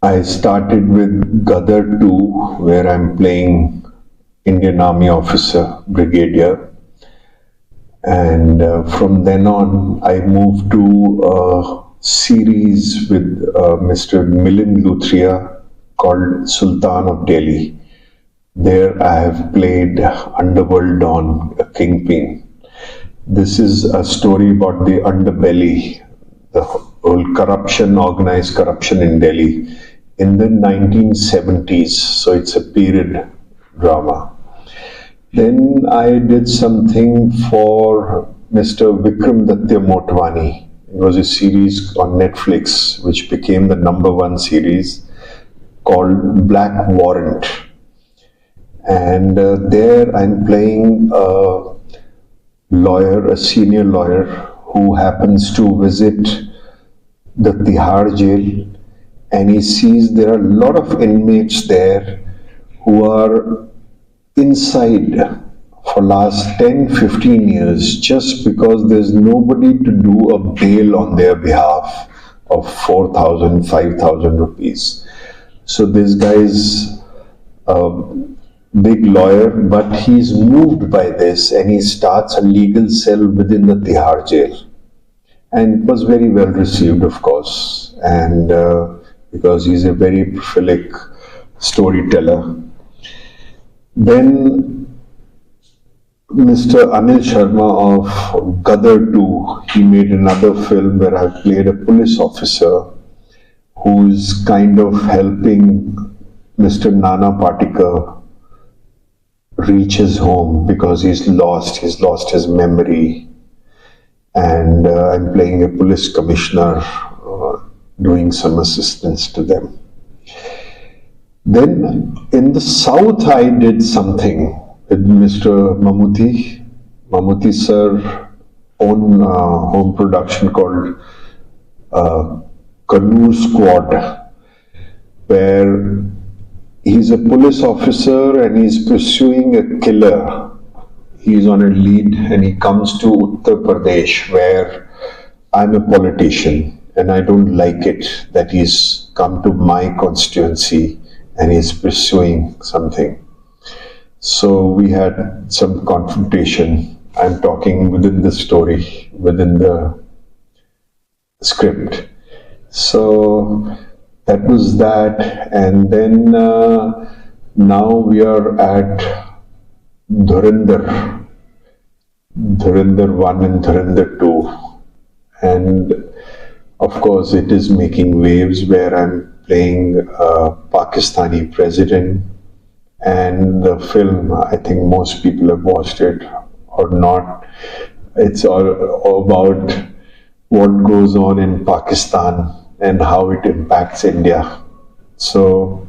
I started with Gadar 2, where I'm playing Indian Army officer, Brigadier. And from then on, I moved to a series with Mr. Milind Luthria called Sultan of Delhi. There I have played Underworld Don, a kingpin. This is a story about the underbelly, the whole corruption, organized corruption in Delhi in the 1970s. So it's a period drama. Then I did something for Mr. Vikram Motwani. It was a series on Netflix which became the #1 series called Black Warrant. And there I'm playing a lawyer, a senior lawyer who happens to visit the Tihar jail, and he sees there are a lot of inmates there who are inside for last 10-15 years just because there's nobody to do a bail on their behalf of 4,000, 5,000 rupees. So this guy's a big lawyer, but he's moved by this and he starts a legal cell within the Tihar jail. And it was very well received, of course, and because he's a very prolific storyteller. Then Mr. Anil Sharma of Gadar 2, he made another film where I played a police officer who's kind of helping Mr. Nana Patekar reach his home because he's lost his memory. And I'm playing a police commissioner, doing some assistance to them. Then in the south, I did something with Mr. Mammootty sir own home production called Kannur Squad, where he's a police officer and he's pursuing a killer. He's on a lead and he comes to Uttar Pradesh, where I'm a politician and I don't like it that he's come to my constituency and he's pursuing something. So we had some confrontation. I'm talking within the story, within the script. So that was that. And then now we are at Dhurrender 1 and Dhurrender 2. And of course it is making waves where I'm playing a Pakistani president, and the film, I think most people have watched it or not. It's all about what goes on in Pakistan and how it impacts India. So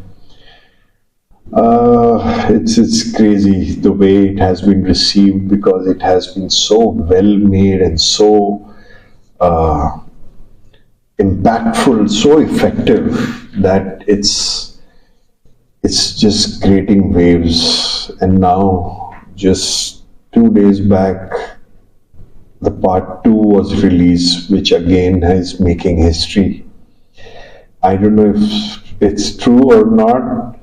it's crazy the way it has been received because it has been so well made and so impactful, so effective that it's just creating waves. And now, just 2 days back, the part 2 was released, which again is making history. I don't know if it's true or not,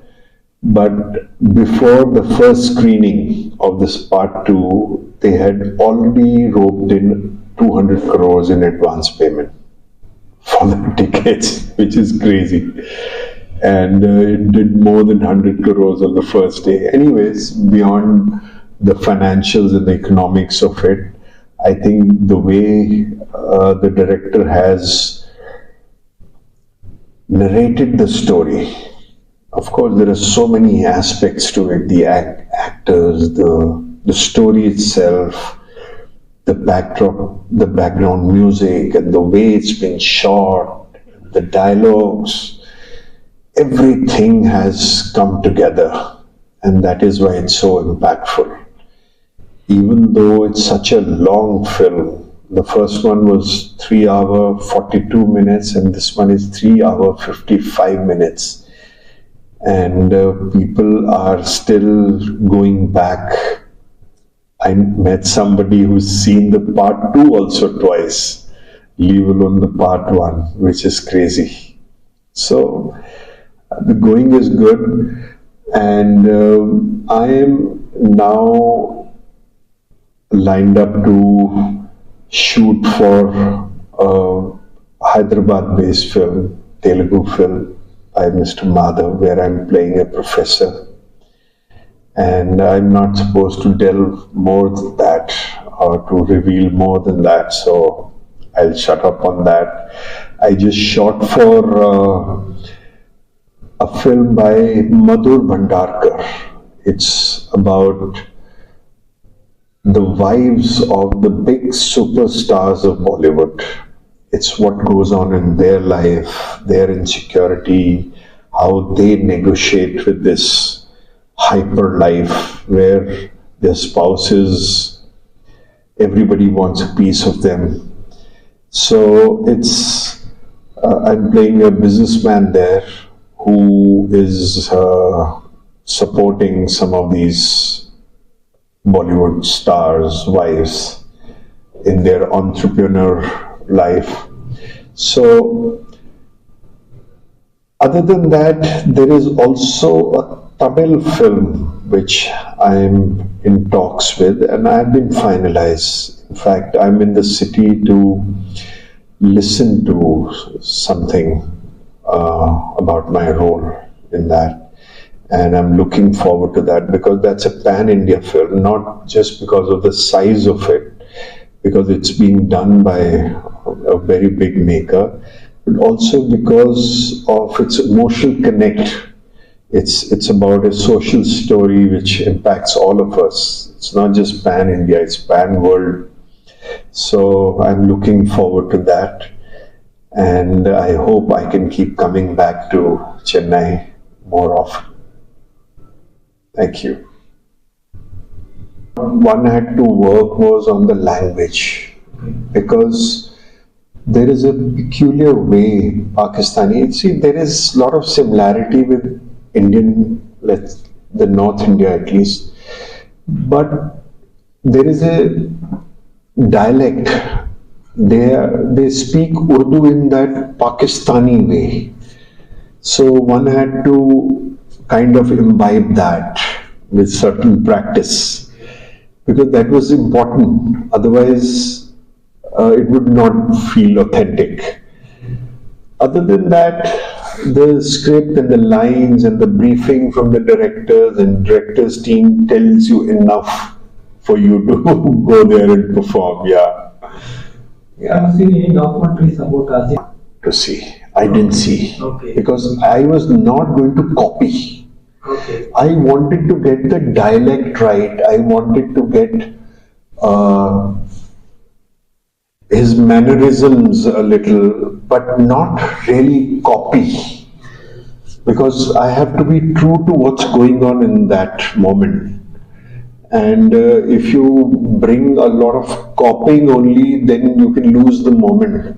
but before the first screening of this part 2, they had already roped in 200 crores in advance payment for the tickets, which is crazy. And it did more than 100 crores on the first day. Anyways, beyond the financials and the economics of it, I think the way the director has narrated the story, of course there are so many aspects to it, the actors, the story itself, the backdrop, the background music, and the way it's been shot, the dialogues, everything has come together, and that is why it's so impactful. Even though it's such a long film, the first one was 3 hours 42 minutes and this one is 3 hours 55 minutes. And people are still going back. I met somebody who's seen the part 2 also twice, leave alone the part 1, which is crazy. So The going is good, and I am now lined up to shoot for a Hyderabad-based film, Telugu film by Mr. Madhav, where I'm playing a professor. And I'm not supposed to delve more than that or to reveal more than that, so I'll shut up on that. I just shot for a film by Madhur Bhandarkar. It's about the wives of the big superstars of Bollywood. It's what goes on in their life, their insecurity, how they negotiate with this hyper life where their spouses, everybody wants a piece of them. So I'm playing a businessman there who is supporting some of these Bollywood stars' wives in their entrepreneur life. So, other than that, there is also a Tamil film which I'm in talks with, and I've been finalized. In fact, I'm in the city to listen to something about my role in that. And I'm looking forward to that because that's a pan-India film, not just because of the size of it, because it's being done by a very big maker, but also because of its emotional connect. It's about a social story which impacts all of us. It's not just pan-India, it's pan-world. So I'm looking forward to that. And I hope I can keep coming back to Chennai more often. Thank you. One had to work was on the language, because there is a peculiar way Pakistani, see, there is a lot of similarity with Indian, the North India at least, but there is a dialect. They speak Urdu in that Pakistani way. So one had to kind of imbibe that with certain practice, because that was important. Otherwise, it would not feel authentic. Other than that, the script and the lines and the briefing from the directors and director's team tells you enough for you to go there and perform. Yeah. Have you seen any documentaries about Asia? To see. I didn't see. Okay. Because I was not going to copy. Okay. I wanted to get the dialect right. I wanted to get his mannerisms a little, but not really copy. Because I have to be true to what's going on in that moment. And if you bring a lot of copying only, then you can lose the moment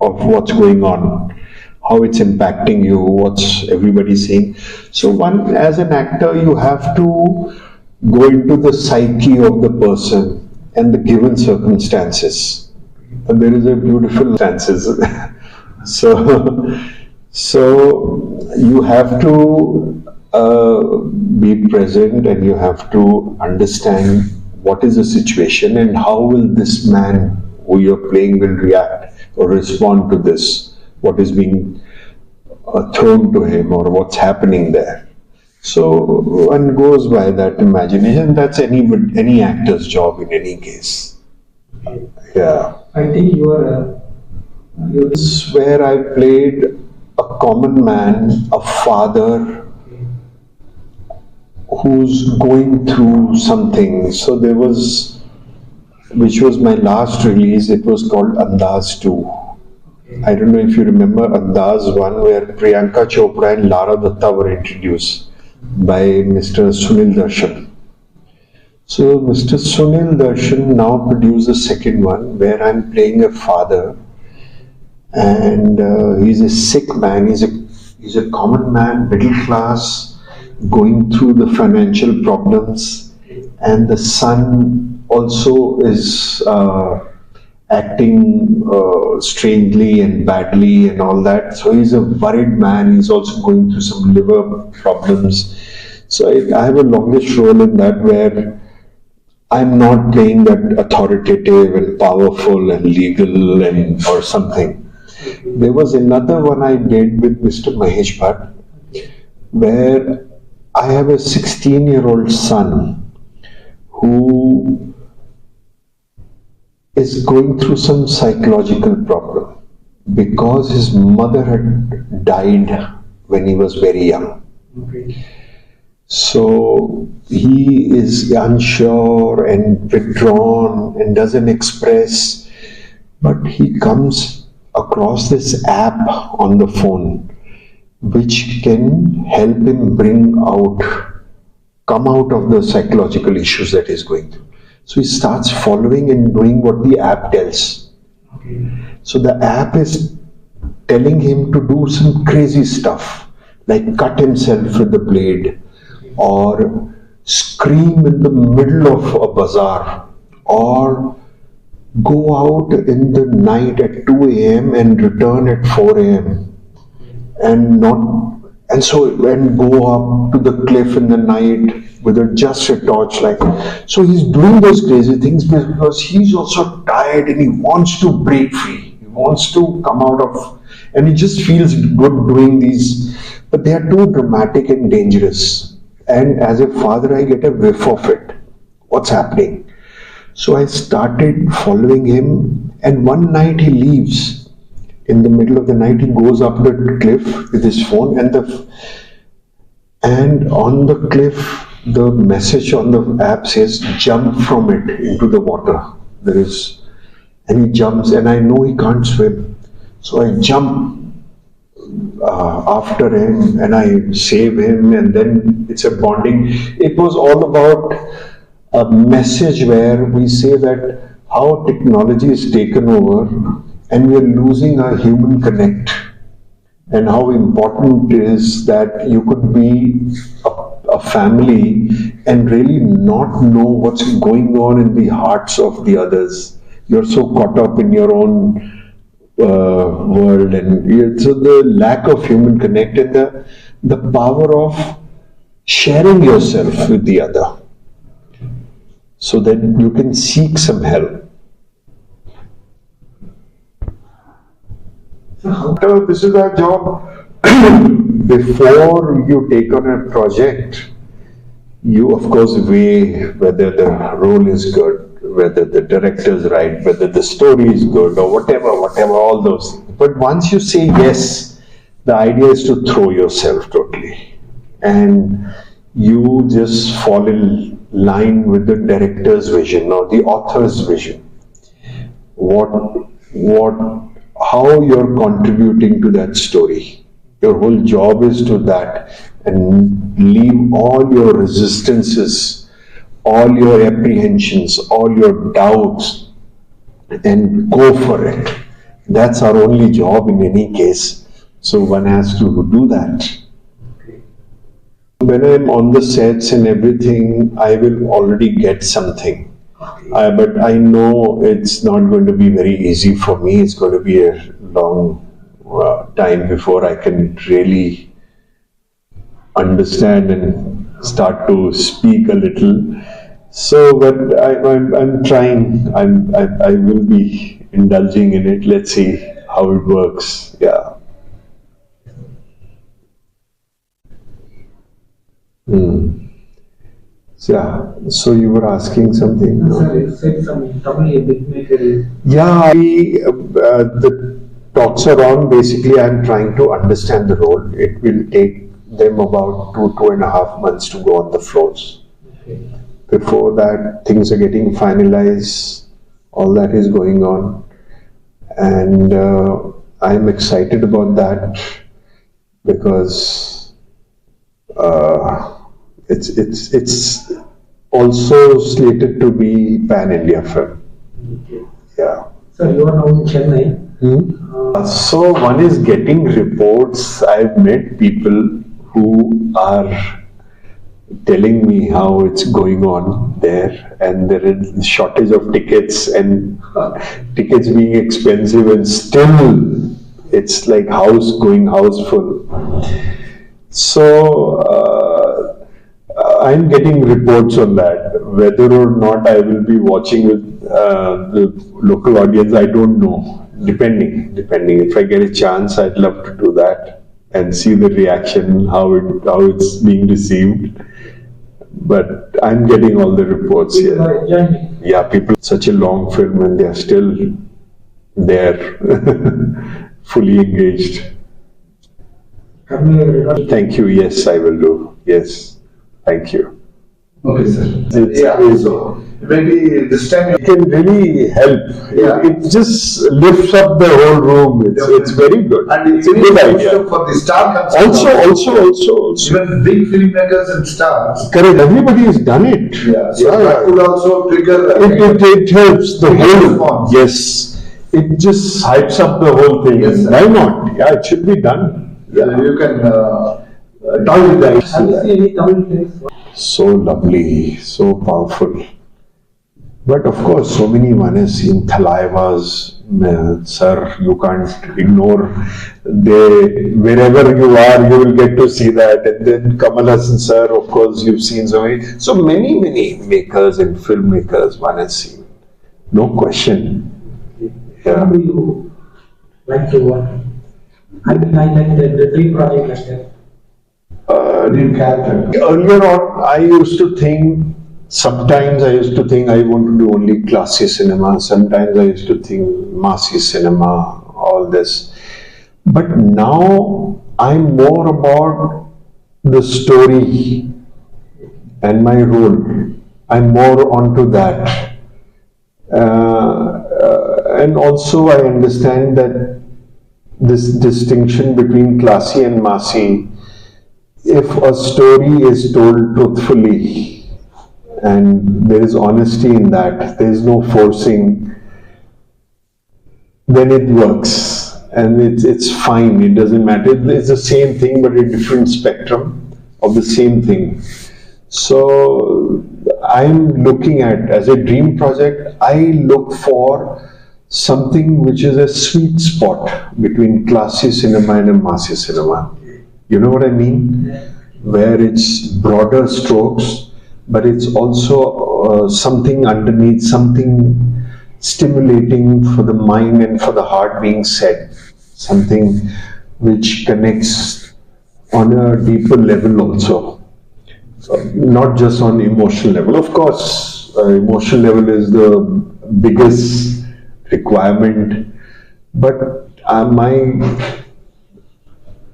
of what's going on, how it's impacting you, what's everybody saying. So one, as an actor, you have to go into the psyche of the person and the given circumstances. And there is a beautiful circumstances. So you have to be present, and you have to understand what is the situation and how will this man who you're playing will react or respond to this, what is being thrown to him or what's happening there. So one goes by that imagination. That's any actor's job in any case. Yeah. I think you This is where I played a common man, a father who's going through something. So there was, which was my last release, it was called Andaz 2. I don't know if you remember Andaz 1, where Priyanka Chopra and Lara Datta were introduced by Mr. Sunil Darshan. So Mr. Sunil Darshan now produced the second one, where I'm playing a father, and he's a sick man. He's a common man, middle class, going through the financial problems, and the son also is acting strangely and badly and all that. So he's a worried man. He's also going through some liver problems. So I have a longish role in that where I'm not playing that authoritative and powerful and legal and or something. There was another one I did with Mr. Mahesh Bhatt where I have a 16-year-old son who is going through some psychological problem because his mother had died when he was very young. Okay. So he is unsure and withdrawn and doesn't express, but he comes across this app on the phone which can help him come out of the psychological issues that he's going through. So he starts following and doing what the app tells. Okay. So the app is telling him to do some crazy stuff, like cut himself with the blade, or scream in the middle of a bazaar, or go out in the night at 2 a.m. and return at 4 a.m. and go up to the cliff in the night with just a torchlight. So he's doing those crazy things because he's also tired and he wants to break free. He wants to come out of, and he just feels good doing these, but they are too dramatic and dangerous. And as a father, I get a whiff of it. What's happening? So I started following him, and one night he leaves. In the middle of the night, he goes up the cliff with his phone, and on the cliff, the message on the app says, "Jump from it into the water." And he jumps, and I know he can't swim, so I jump after him and I save him, and then it's a bonding. It was all about a message where we say that how technology is taken over and we are losing our human connect, and how important it is that you could be a family and really not know what's going on in the hearts of the others. You're so caught up in your own world, and so the lack of human connect and the power of sharing yourself with the other so that you can seek some help. So this is our job. Before you take on a project, you of course weigh whether the role is good, whether the director is right, whether the story is good, or whatever, all those things. But once you say yes, the idea is to throw yourself totally, and you just fall in line with the director's vision or the author's vision. How you're contributing to that story. Your whole job is to that, and leave all your resistances, all your apprehensions, all your doubts, and go for it. That's our only job in any case. So one has to do that. When I'm on the sets and everything, I will already get something. But I know it's not going to be very easy for me. It's going to be a long time before I can really understand and start to speak a little. So, but I'm trying. I will be indulging in it. Let's see how it works. Yeah. So you were asking something? No, sir, you said some Tamil big maker. Yeah, the talks are on. Basically, I'm trying to understand the role. It will take them about 2.5 months to go on the floors. Okay. Before that, things are getting finalized. All that is going on, and I'm excited about that because it's also slated to be pan-India film. Okay. Yeah. Sir, you are now in Chennai. So one is getting reports. I've met people who are telling me how it's going on there, and there is shortage of tickets and tickets being expensive, and still it's like house full. So I'm getting reports on that. Whether or not I will be watching with the local audience, I don't know. Depending. If I get a chance, I'd love to do that and see the reaction, how it's being received. But I'm getting all the reports here. Yeah, people, such a long film and they are still there, fully engaged. Thank you. Yes, I will do. Yes, thank you. Okay, sir. So maybe this time it can really help. Yeah. It just lifts up the whole room. It's very good. And it's a good idea. For the star Also. Even big filmmakers and stars. Correct. Everybody has done it. Yeah. So that could also trigger. It helps the whole. Response. Yes. It just hypes up the whole thing. Yes, sir. Why not? Yeah, it should be done. Yeah. You can talk with that. Have you seen any Tamil films? So lovely, so powerful. But of course, so many one has seen Thalaivas, sir, you can't ignore. Wherever you are, you will get to see that. And then Kamal Hassan, sir, of course, you've seen so many makers and filmmakers one has seen. No question. Yeah. How do you like to work? I like the dream project like that. dream character. Earlier on, I used to think, sometimes I used to think I want to do only classy cinema, sometimes I used to think massy cinema, all this. But now I'm more about the story and my role. I'm more onto that. And also I understand that this distinction between classy and massy, if a story is told truthfully and there is honesty in that, there is no forcing, then it works and it's fine, it doesn't matter. It's the same thing but a different spectrum of the same thing. So I'm looking at, as a dream project, I look for something which is a sweet spot between classy cinema and a massy cinema. You know what I mean? Where it's broader strokes, but it's also something underneath, something stimulating for the mind and for the heart being said. Something which connects on a deeper level also. Not just on emotional level. Of course, emotional level is the biggest requirement, but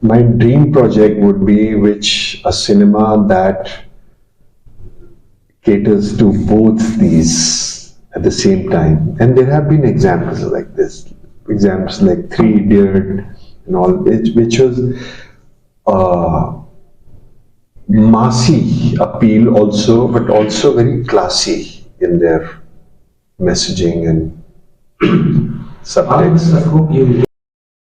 my dream project would be a cinema that caters to both these at the same time. And there have been examples like this, examples like Three Idiots and all, which was massy appeal also, but also very classy in their messaging and subtext.